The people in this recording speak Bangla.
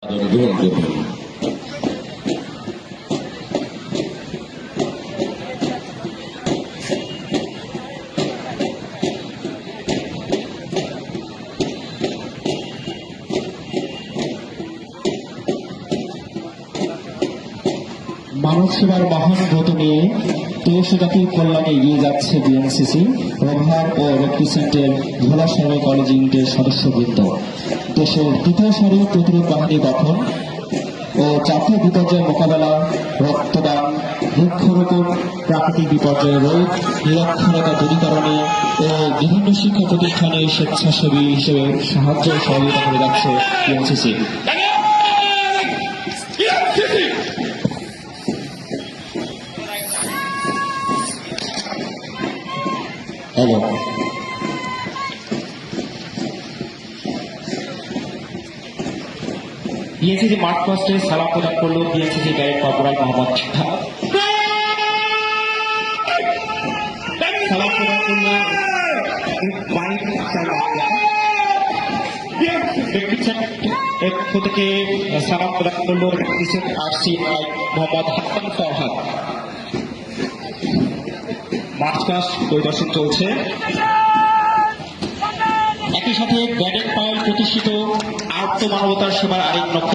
গ্রহণ করবেন। মানব সেবার মহান ব্রত নিয়ে দেশ জাতির কল্যাণে এগিয়ে যাচ্ছে বিএনসিসি রোভার ও রেপ্রেজেন্টের ভোলা সরকারি কলেজ ইউনিটের সদস্যবৃন্দ। দেশের দ্বিতীয় সারির প্রতিরোধ বাহিনী গঠন ও জাতীয় বিপর্যয় মোকাবেলা, রক্তদান, বৃক্ষরোপণ, প্রাকৃতিক বিপর্যয় রোধ, নিরক্ষরতা দূরীকরণে ও বিভিন্ন শিক্ষা প্রতিষ্ঠানে স্বেচ্ছাসেবী হিসেবে সাহায্য ও সহযোগিতা করে যাচ্ছে বিএনসিসি। বিএনসিসি মাঠ পোস্টে সালাম প্রদান করল বিএনসিসি গাইড কর্পোরাল মোহাম্মদ সালাম প্রদান করল পক্ষ থেকে সালাম প্রদান করল RC Mohammad Hasan Farhad. March past পরিদর্শন চলছে। একই সাথে ব্যাডেন পায়েল প্রতিষ্ঠিত আত্মমানবতার সেবার আরেক লক্ষ্য